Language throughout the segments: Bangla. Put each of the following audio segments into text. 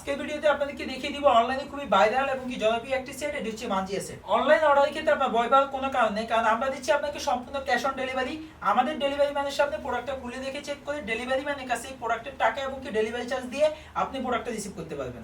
আজকের ভিডিওতে আপনাদেরকে দেখিয়ে দিব অনলাইনে খুবই ভাইরাল এবং কি জনপ্রিয় একটি সেট, এটি হচ্ছে মানজিয়া সেট। অনলাইন অর্ডারের ক্ষেত্রে আপনার ভয় পাওয়ার কোনো কারণ নেই, কারণ আমরা দিচ্ছি আপনাকে সম্পূর্ণ ক্যাশ অন ডেলিভারি। আমাদের ডেলিভারি ম্যানের সামনে প্রোডাক্টটা খুলে দেখে চেক করে ডেলিভারি ম্যানের কাছে প্রোডাক্টের টাকা এবং কি ডেলিভারি চার্জ দিয়ে আপনি প্রোডাক্টটা রিসিভ করতে পারবেন।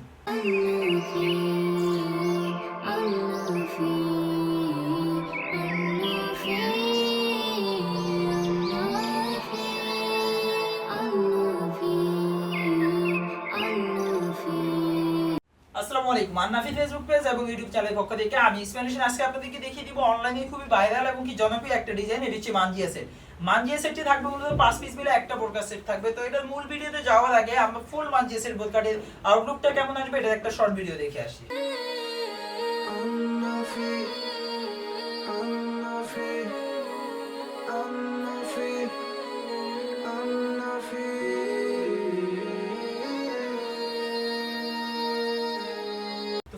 আসসালামু আলাইকুম, মান্নাফি ফেসবুক পেজ এবং ইউটিউব চ্যানেলের পক্ষ থেকে আমি স্প্যানিশ। আজকে আপনাদেরকে দেখিয়ে দিব অনলাইনে খুবই ভাইরাল এবং কি জনপ্রিয় একটা ডিজাইন, এটি হচ্ছে মানজিয়া সেট। মানজিয়া সেটটি থাকবে মূলত 5 পিস মিলে একটা বোরকা সেট থাকবে। তো এটার মূল ভিডিওতে যাওয়ার আগে আমরা ফুল মানজিয়া সেট বোরকাটির আউটলুকটা কেমন আসবে এটা একটা শর্ট ভিডিও দেখে আসি।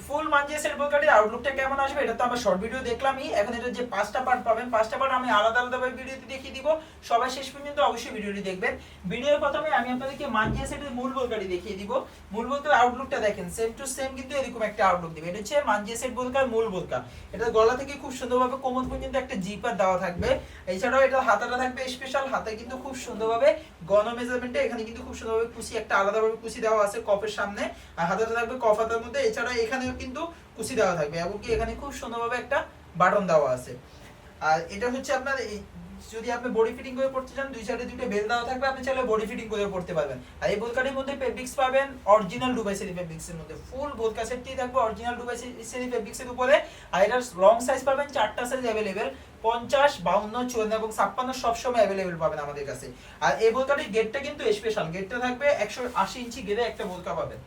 ফুল মানজিয়া সেট বোরকাটির আউটলুকটা কেমন আসবে এটা তো আমরা শর্ট ভিডিও দেখলামই। এখন এটা যে পাঁচটা পার্ট পাবেন, পাঁচটা পার্ট আমি আলাদা আলাদা ভাবে ভিডিওতে দেখিয়ে দিব। সবাই শেষ পর্যন্ত অবশ্যই ভিডিওটি দেখবেন। ভিডিওর প্রথমে আমি আপনাদেরকে মানজিয়া সেটের মূল বোরকাটি দেখিয়ে দিব। মূল বোরকার আউটলুকটা দেখেন, সেম টু সেম কিন্তু এরকম একটা আউটলুক দিবে। এটা হচ্ছে মানজিয়া সেট বোরকার মূল বোরকা। এটা গলা থেকে খুব সুন্দরভাবে কোমর পর্যন্ত একটা জিপার দেওয়া থাকবে। এছাড়াও এটা হাতাটা থাকবে স্পেশাল, হাতে কিন্তু খুব সুন্দরভাবে গণ মেজারমেন্টে এখানে কিন্তু খুব সুন্দরভাবে কুচি একটা আলাদাভাবে কুচি দেওয়া আছে কফের সামনে, আর হাতাটা থাকবে কফ হাতার মধ্যে। এছাড়া এখানেও কিন্তু কুচি দেওয়া থাকবে এবং কি এখানে খুব সুন্দরভাবে একটা বাটন দেওয়া আছে। আর এটা হচ্ছে আপনার যদি আপনি বডি ফিটিং করে পড়তে চান, দুই সাইডে দুটো বেল দেওয়া থাকবে, আপনি চাইলে বডি ফিটিং করে পড়তে পারবেন। আর এই বোরকাটির মধ্যে ফেব্রিক্স পাবেন অরিজিনাল দুবাই সেরি ফেব্রিক্স এর মধ্যে। ফুল বোরকা সেটটি থাকবে অরিজিনাল দুবাই সেরি ফেব্রিক্স এর উপরে। আর এটার লং সাইজ পাবেন চারটা সাইজ अवेलेबल, 50, 52, 54 এবং 56 সব সময় अवेलेबल পাবেন আমাদের কাছে। আর এই বোরকাটির গেটটা কিন্তু স্পেশাল, গেটটা থাকবে 180 ইঞ্চি গেরে একটা বোরকা পাবেন।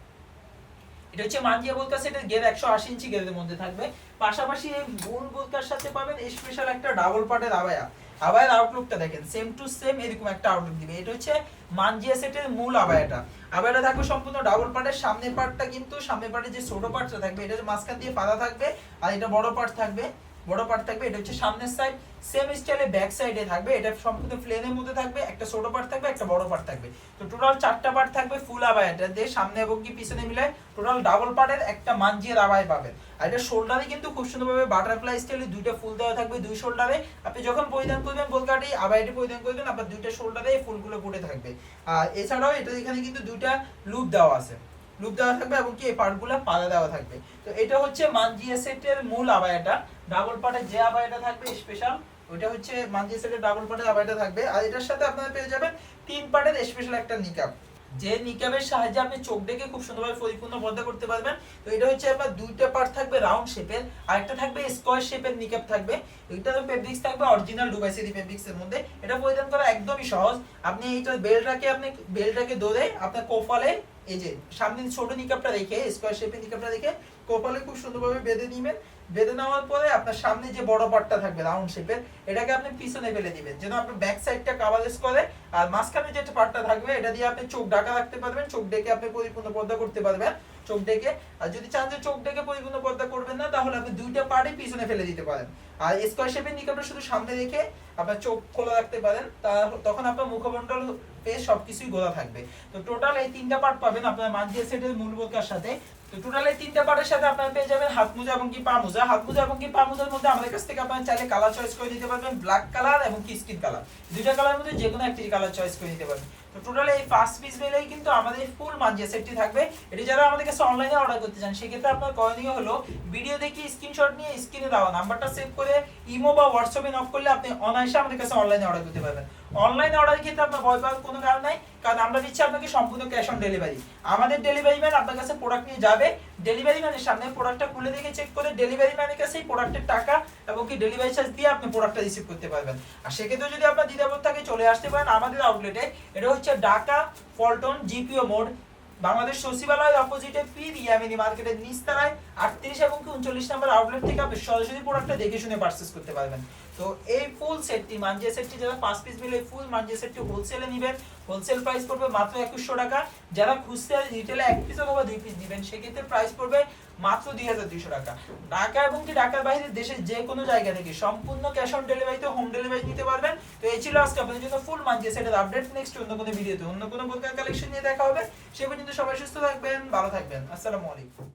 এটা হচ্ছে মানজিয়া বোরকা সেটের গের 180 ইঞ্চি গেরের মধ্যে থাকবে। পাশাপাশি এই মূল বোরকার সাথে পাবেন স্পেশাল একটা ডাবল পার্টের আবায়া। আবায়ার আউটলুকটা দেখেন, সেম টু সেম এরকম একটা আউটলুক দিবে। এটা হচ্ছে মানজিয়া সেটের মূল আবায়াটা। আবায়াটা থাকবে সম্পূর্ণ ডাবল পার্টের। সামনের পার্টটা কিন্তু সামনের পার্টের যে ছোট পার্টটা থাকবে এটার মাঝখান দিয়ে পাতা থাকবে, আর এটা বড় পার্ট থাকবে, বড় পার্ট থাকবে। এটা হচ্ছে সামনের সাইড, সেম স্টাইলে ব্যাক সাইডে থাকবে। এটা সম্পূর্ণ প্লেনের মধ্যে থাকবে, একটা ছোট পার্ট থাকবে, একটা বড় পার্ট থাকবে। তো টোটাল 4টা পার্ট থাকবে ফুল আবায়াটা দিয়ে, সামনে এবং কি পিছনে মিলে টোটাল ডাবল পার্টের একটা মানজিয়ার আবায়া পাবেন। আর এটা শোল্ডারে কিন্তু খুব সুন্দরভাবে বাটারফ্লাই স্টাইলে দুইটা ফুল দেওয়া থাকবে দুই শোল্ডারে। আপনি যখন পরিধান করবেন বোরকাটি আবায়াটি পরিধান করবেন, আপনার দুইটা শোল্ডারে এই ফুলগুলো ফুটে থাকবে। আর এছাড়াও এটা এখানে কিন্তু দুইটা লুপ দেওয়া আছে, লুপ দেওয়া থাকবে এবং কি এই পার্টগুলো পাতা দেওয়া থাকবে। তো এটা হচ্ছে মানজিয়া সেটের মূল আবায়াটা। ডাবল পার্টের যে আবায়াটা থাকবে স্পেশাল, ওটা হচ্ছে মানজিয়া সেটের ডাবল পার্টের আবায়াটা থাকবে। আর এটার সাথে আপনারা পেয়ে যাবেন 3 পার্টের স্পেশাল একটা নিকাব, যে নিকাবের সাহায্যে আপনি চোখ ডেকে খুব সুন্দরভাবে পরিপূর্ণ পর্দা করতে পারবেন। তো এটা হচ্ছে আপনার দুইটা পার্ট থাকবে রাউন্ড শেপের, আর একটা থাকবে স্কয়ার শেপের নিকাব থাকবে। এটার ফেব্রিক্স থাকবে অরিজিনাল দুবাই সেরি ফেব্রিক্স এর মধ্যে। এটা পরিধান করা একদমই সহজ। আপনি এইটা বেলটাকে ধরে আপনার কোফালে এই যে সামনে ছোট নিকাবটা রেখে স্কয়ার শেপের নিকাবটা রেখে কোফালে খুব সুন্দরভাবে বেঁধে নেবেন। বেঁধে নেওয়ার পরে আপনার সামনে যে বড় পার্টটা থাকবে রাউন্ড শেপের, এটাকে আপনি পিছনে ফেলে দিবেন যেন আপনার ব্যাক সাইডটা কভারেজ করে। আর মাঝখানে যে পার্টটা থাকবে এটা দিয়ে আপনি চোখ ঢাকা রাখতে পারবেন, চোখ ডেকে আপনি পরিপূর্ণ পর্দা করতে পারবেন চোখ ডেকে। আর যদি চান যে চোখ ডেকে পরিপূর্ণ পর্দা করবেন না, তাহলে আপনি দুইটা পার্টই পিছনে ফেলে দিতে পারেন। আর স্কয়ার শেপের নিকাবটা শুধু সামনে রেখে আপনার চোখ খোলা রাখতে পারেন, তখন আপনার মুখমণ্ডল পেয়ে সবকিছুই গোলা থাকবে। তো টোটাল এই 3টা পার্ট পাবেন আপনার মানজিয়া সেটের মূল বোরকার সাথে। তো টোটাল এই 3টা পার্টের সাথে আপনারা পেয়ে যাবেন হাত মোজা এবং কি পা মোজা। হাত মোজা এবং কি পা মোজার মধ্যে আমাদের কাছ থেকে আপনারা চাইলে কালার চয়েস করে নিতে পারবেন, ব্ল্যাক কালার এবং কি স্কিন কালার, দুইটা কালারের মধ্যে যে কোনো একটি কালার চয়েস করে নিতে পারবেন। তো টোটাল এই 5 পিস মিলেই কিন্তু আমাদের ফুল মানজিয়া সেটটি থাকবে। এটি যারা আমাদের কাছে অনলাইনে অর্ডার করতে চান সেক্ষেত্রে আপনার করণীয় হলো ভিডিও দেখে স্ক্রিনশট নিয়ে স্ক্রিনে দেওয়া নাম্বারটা সেভ করে ইমো বা হোয়াটসঅ্যাপে নক করলে আপনি অনায়াসে আমাদের কাছে অনলাইনে অর্ডার করতে পারবেন। অনলাইন অর্ডারের ক্ষেত্রে আপনার ভয় পাওয়ার কোনো কারণ নাই, কারণ আমরা দিচ্ছি আপনাকে সম্পূর্ণ ক্যাশ অন ডেলিভারি। আমাদের ডেলিভারি ম্যান আপনার কাছে প্রোডাক্ট নিয়ে যাবে, ডেলিভারি ম্যানের সামনে প্রোডাক্টটা খুলে দেখে চেক করে ডেলিভারি ম্যানের কাছে এই প্রোডাক্টের টাকা এবং কি ডেলিভারি চার্জ দিয়ে আপনি প্রোডাক্টটা রিসিভ করতে পারবেন। আর সেক্ষেত্রে যদি আপনার দ্বিধাবোধ থাকে চলে আসতে পারেন আমাদের আউটলেটে। এটা হচ্ছে ঢাকা পল্টন জিপিও মোড, বাংলাদেশ সচিবালয়ের অপোজিটে পীর ইয়ামিনী মার্কেটের নিচতলায় 38 এবং 39 নম্বর আউটলেট থেকে আপনি সরাসরি প্রোডাক্টটা দেখে শুনে পারচেজ করতে পারবেন। তো এই ফুল সেটটি মানজিয়া সেটটি যারা 5 পিস মিলে ফুল মানজিয়া সেটটি হোলসেলে নেবেন, হোলসেল প্রাইস পড়বে মাত্র 2100 টাকা। যারা খুচরা রিটেলে 1 পিস অথবা 2 পিস নেবেন সেক্ষেত্রে প্রাইস পড়বে মাত্র 2200 টাকা। ঢাকা এবং কি ঢাকার বাইরে দেশের যে কোনো জায়গা থেকে সম্পূর্ণ ক্যাশ অন ডেলিভারিতে হোম ডেলিভারি নিতে পারবেন। তো এই ছিল আজকে আপনাদের জন্য ফুল মানজি সেটের আপডেট। নেক্সট অন্য কোনো ভিডিওতে অন্য কোনো প্রকার কালেকশন নিয়ে দেখা হবে। সে পর্যন্ত সবাই সুস্থ থাকবেন, ভালো থাকবেন। আসসালামু আলাইকুম।